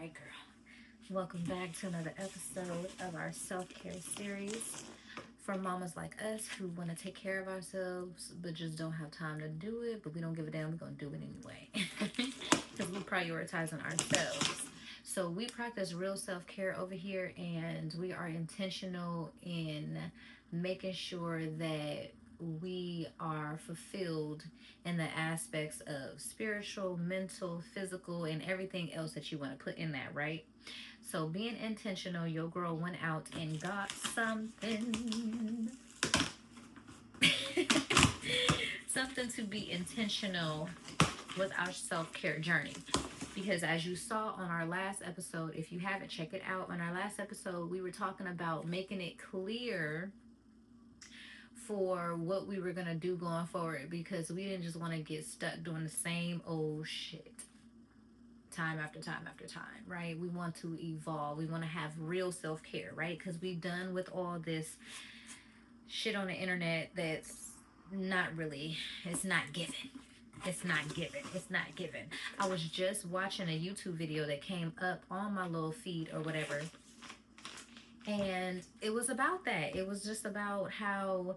right, girl. Welcome back to another episode of our self-care series for mamas like us who want to take care of ourselves but just don't have time to do it, but we don't give a damn. We're going to do it anyway because we prioritize on ourselves. So we practice real self-care over here, and we are intentional in making sure that we are fulfilled in the aspects of spiritual, mental, physical, and everything else that you want to put in that, right? So being intentional, your girl went out and got something. Something to be intentional with our self-care journey. Because as you saw on our last episode, if you haven't checked it out, on our last episode, we were talking about making it clear for what we were going to do going forward, because we didn't just want to get stuck doing the same old shit time after time after time, right? We want to evolve. We want to have real self-care, right? Because we've done with all this shit on the internet that's not really, it's not given. It's not given. It's not given. I was just watching a YouTube video that came up on my little feed or whatever, and it was about that. It was just about how,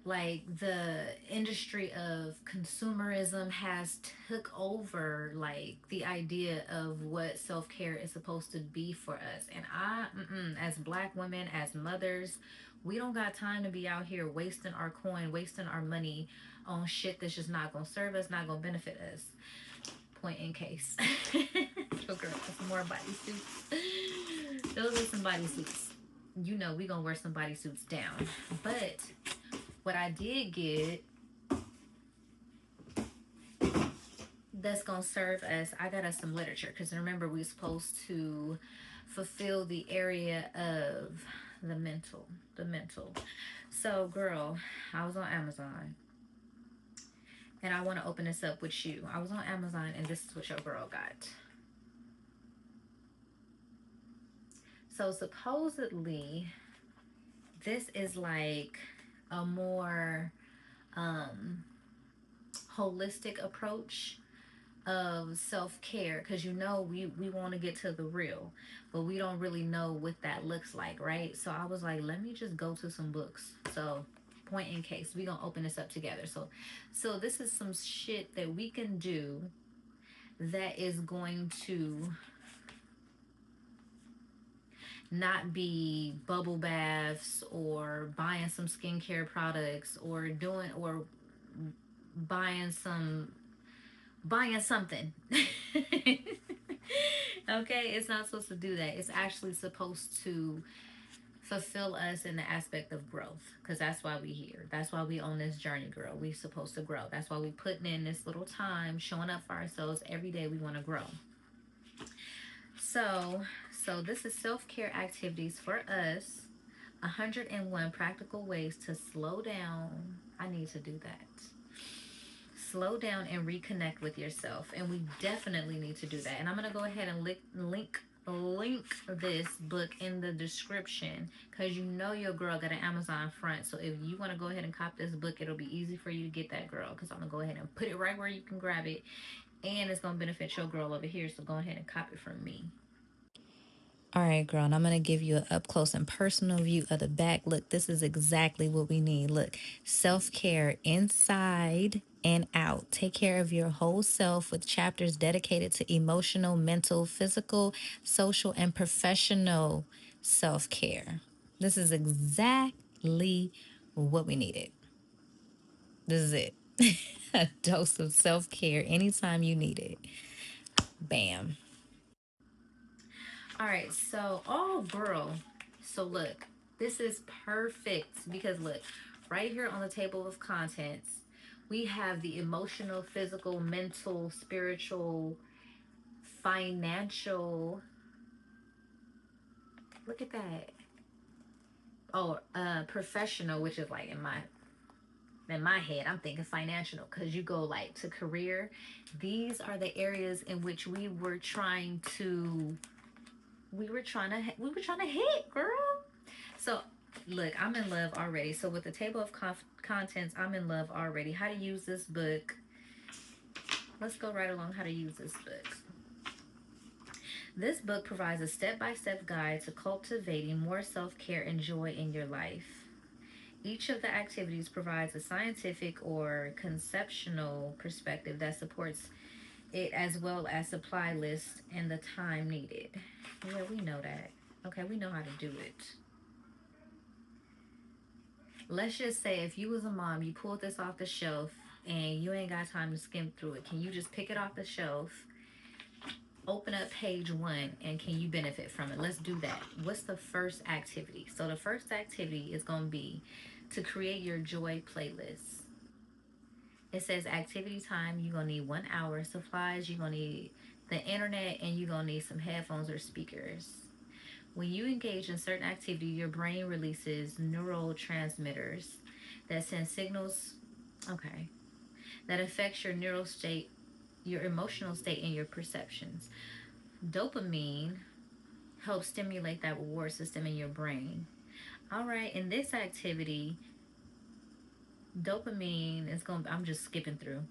like, the industry of consumerism has took over, like, the idea of what self-care is supposed to be for us. And as black women, as mothers, we don't got time to be out here wasting our coin, wasting our money on shit that's just not gonna serve us, not gonna benefit us. Point in case. Oh girl, some more bodysuits. Those are some bodysuits. You know we gonna wear some bodysuits down. But what I did get that's gonna serve us, I got us some literature, because remember we supposed to fulfill the area of the mental, the mental. So girl, I was on Amazon, and I want to open this up with you. I was on Amazon, and this is what your girl got. So supposedly this is like a more holistic approach of self-care, because we want to get to the real, but we don't really know what that looks like, right? So I was like, let me just go to some books. So point in case we gonna open this up together. So this is some shit that we can do that is going to not be bubble baths or buying some skincare products or doing or buying some buying something. Okay, it's not supposed to do that. It's actually supposed to fulfill us in the aspect of growth, because that's why we here. That's why we on this journey, girl. We supposed to grow. That's why we putting in this little time, showing up for ourselves every day. We want to grow. So, so this is self-care activities for us. 101 practical ways to slow down. I need to do that. Slow down and reconnect with yourself, and we definitely need to do that. And I'm gonna go ahead and link this book in the description, because you know your girl got an Amazon front. So if you want to go ahead and cop this book, it'll be easy for you to get that, girl, because I'm gonna go ahead and put it right where you can grab it, and it's gonna benefit your girl over here. So go ahead and cop it from me. All right, girl, and I'm going to give you an up close and personal view of the back. Look, this is exactly what we need. Look, self care inside and out. Take care of your whole self with chapters dedicated to emotional, mental, physical, social, and professional self care. This is exactly what we needed. This is it. A dose of self care anytime you need it. Bam. All right, so, oh, girl. So, look, this is perfect because, look, right here on the table of contents, we have the emotional, physical, mental, spiritual, financial. Look at that. Oh, professional, which is like in my head, I'm thinking financial, because you go like to career. These are the areas in which we were trying to hit, girl. So, look, I'm in love already. So, with the table of contents, I'm in love already. How to use this book. Let's go right along how to use this book. This book provides a step by step guide to cultivating more self care and joy in your life. Each of the activities provides a scientific or conceptual perspective that supports it, as well as supply list and the time needed. Yeah, we know that. Okay, we know how to do it. Let's just say if you was a mom, you pulled this off the shelf and you ain't got time to skim through it. Can you just pick it off the shelf, open up page one, and can you benefit from it? Let's do that. What's the first activity? So the first activity is going to be to create your joy playlist. It says activity time, you're going to need 1 hour. Supplies, you're going to need the internet, and you're going to need some headphones or speakers. When you engage in certain activity, your brain releases neurotransmitters that send signals, okay, that affects your neural state, your emotional state, and your perceptions. Dopamine helps stimulate that reward system in your brain. All right, in this activity, dopamine is going, I'm just skipping through.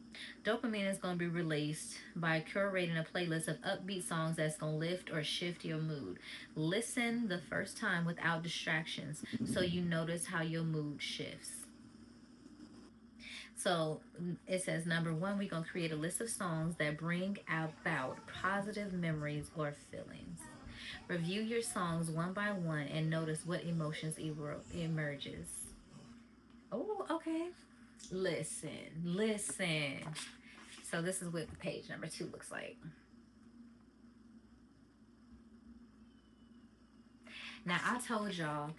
Dopamine is going to be released by curating a playlist of upbeat songs that's going to lift or shift your mood. Listen the first time without distractions so you notice how your mood shifts. So it says number one, we're going to create a list of songs that bring about positive memories or feelings. Review your songs one by one and notice what emotions emerges. Oh, okay. Listen. So this is what page number two looks like. Now I told y'all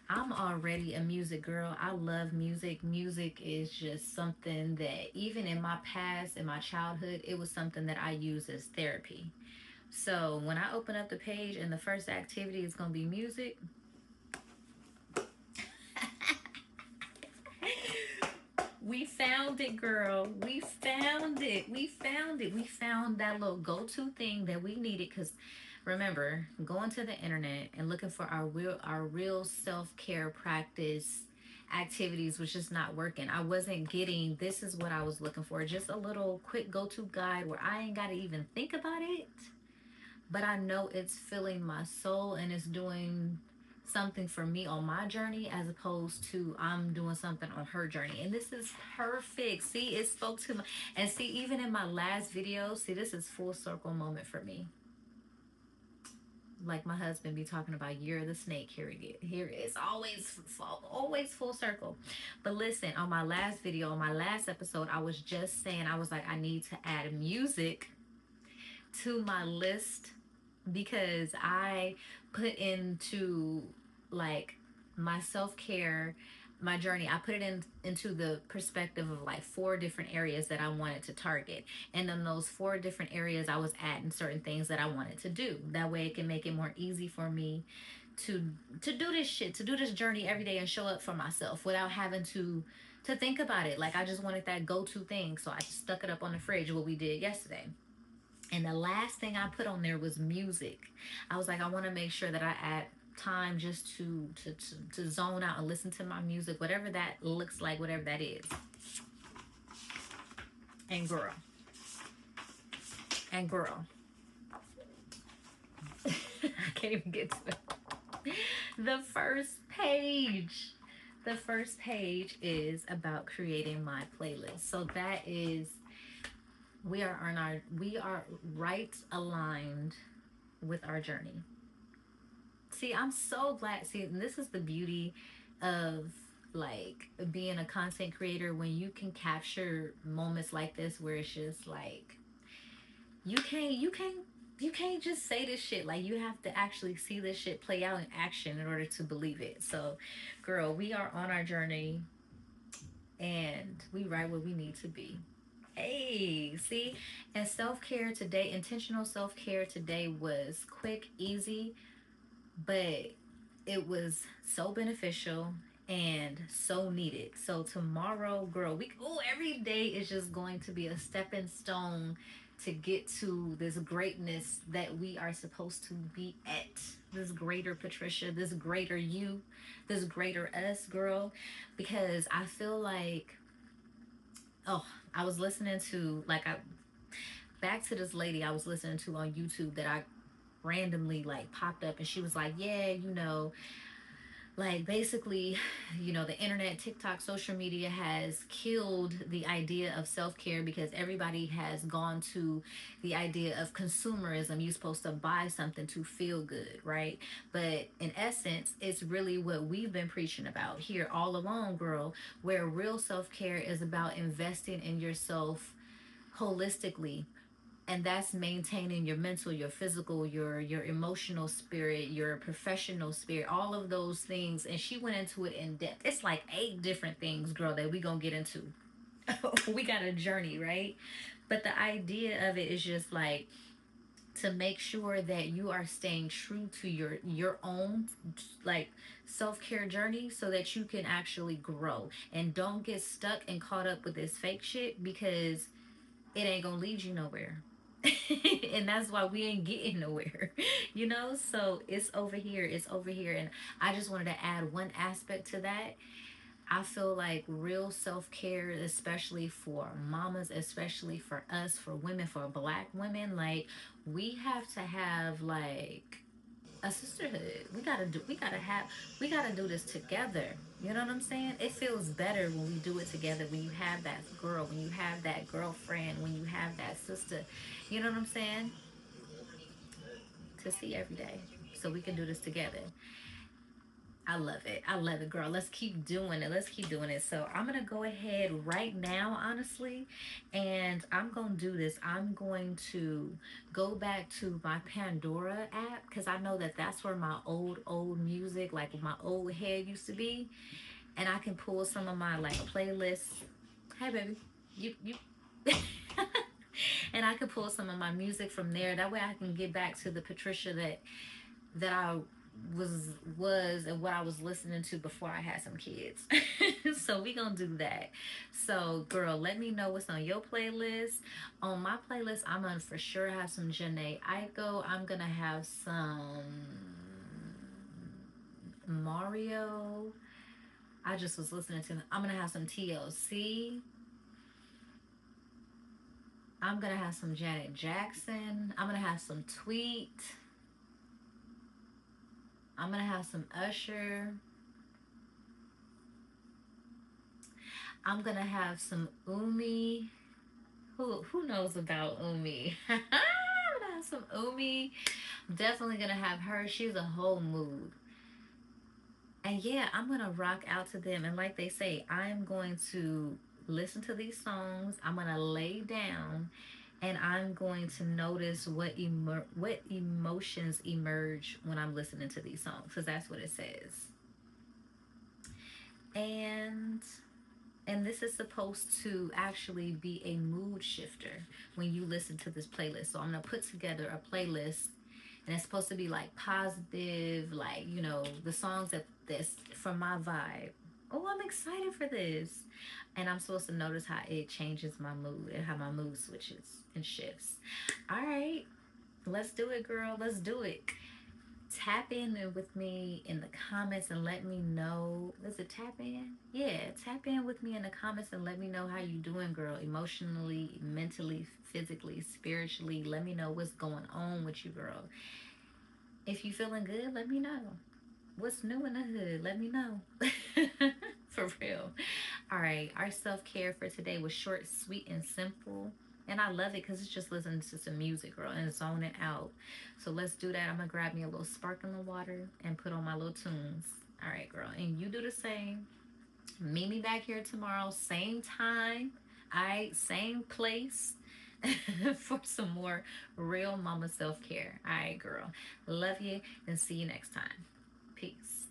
I'm already a music girl. I love music. Music is just something that even in my past, in my childhood, it was something that I use as therapy. So when I open up the page and the first activity is gonna be music, we found it, girl. We found it. We found it. We found that little go-to thing that we needed. Cause remember, going to the internet and looking for our real self-care practice activities was just not working. I wasn't getting, this is what I was looking for. Just a little quick go-to guide where I ain't gotta even think about it, but I know it's filling my soul and it's doing something for me on my journey as opposed to I'm doing something on her journey. And this is perfect. See, it spoke to my, and see, even in my last video, see, this is full circle moment for me. Like my husband be talking about year of the snake. Here it is. Here it's always full circle. But listen, on my last video, on my last episode, I was just saying, I was like, I need to add music to my list because I put into like my self-care, my journey, I put it into the perspective of like four different areas that I wanted to target. And in those four different areas I was adding certain things that I wanted to do. That way it can make it more easy for me to do this shit, to do this journey every day and show up for myself without having to think about it. Like I just wanted that go-to thing. So I just stuck it up on the fridge, what we did yesterday. And the last thing I put on there was music. I was like, I want to make sure that I add time just to zone out and listen to my music, whatever that looks like, whatever that is. And girl, and girl, I can't even get to it. The first page. The first page is about creating my playlist. So that is, we are right aligned with our journey. See, I'm so glad. See, and this is the beauty of like being a content creator when you can capture moments like this where it's just like you can't just say this shit. Like you have to actually see this shit play out in action in order to believe it. So, girl, we are on our journey and we right where we need to be. Hey, see? And self care today, intentional self care today was quick, easy, but it was so beneficial and so needed. So tomorrow, girl, every day is just going to be a stepping stone to get to this greatness that we are supposed to be at. This greater Patricia, this greater you, this greater us, girl. Because I feel like, oh, I was listening to, like, I back to this lady I was listening to on YouTube that I randomly like popped up, and she was like, yeah, like basically, the internet, TikTok, social media has killed the idea of self-care because everybody has gone to the idea of consumerism. You're supposed to buy something to feel good, right? But in essence, it's really what we've been preaching about here all along, girl, where real self-care is about investing in yourself holistically, and that's maintaining your mental, your physical, your emotional spirit, your professional spirit, all of those things. And she went into it in depth. It's like 8 different things, girl, that we gonna get into. We got a journey, right? But the idea of it is just like to make sure that you are staying true to your own like self-care journey so that you can actually grow and don't get stuck and caught up with this fake shit, because it ain't gonna lead you nowhere. And that's why we ain't getting nowhere. So it's over here, and I just wanted to add one aspect to that. I feel like real self-care, especially for mamas, especially for us, for women, for black women, like we have to have like a sisterhood. We gotta do this together. You know what I'm saying? It feels better when we do it together, when you have that girl, when you have that girlfriend, when you have that sister, you know what I'm saying, to see every day, so we can do this together. I love it. I love it, girl. Let's keep doing it. Let's keep doing it. So I'm gonna go ahead right now, honestly, and I'm gonna do this. I'm going to go back to my Pandora app because I know that that's where my old music, like my old head used to be, and I can pull some of my like playlists. Hey, baby, you. And I could pull some of my music from there. That way, I can get back to the Patricia that I was and what I was listening to before I had some kids. So we gonna do that. So girl, let me know what's on your playlist. On my playlist, I'm gonna for sure have some Janae Aiko. I'm gonna have some Mario. I just was listening to. I'm gonna have some TLC. I'm gonna have some Janet Jackson. I'm gonna have some Tweet. I'm gonna have some Usher. I'm gonna have some Umi. Who knows about Umi? I'm gonna have some Umi. Definitely gonna have her. She's a whole mood. And yeah, I'm gonna rock out to them. And like they say, I'm going to listen to these songs. I'm gonna lay down, and I'm going to notice what emotions emerge when I'm listening to these songs, because that's what it says. And this is supposed to actually be a mood shifter when you listen to this playlist. So I'm gonna put together a playlist, and it's supposed to be like positive, like the songs that's from my vibe. Oh, I'm excited for this. And I'm supposed to notice how it changes my mood and how my mood switches and shifts. All right, let's do it, girl. Let's do it. Tap in with me in the comments and let me know. Is it tap in? Yeah, tap in with me in the comments and let me know how you doing, girl. Emotionally, mentally, physically, spiritually. Let me know what's going on with you, girl. If you feeling good, let me know. What's new in the hood? Let me know. For real. All right, our self-care for today was short, sweet, and simple. And I love it because it's just listening to some music, girl, and zoning out. So let's do that. I'm going to grab me a little sparkling water and put on my little tunes. All right, girl. And you do the same. Meet me back here tomorrow, same time. All right, same place. For some more real mama self-care. All right, girl. Love you and see you next time. Peace.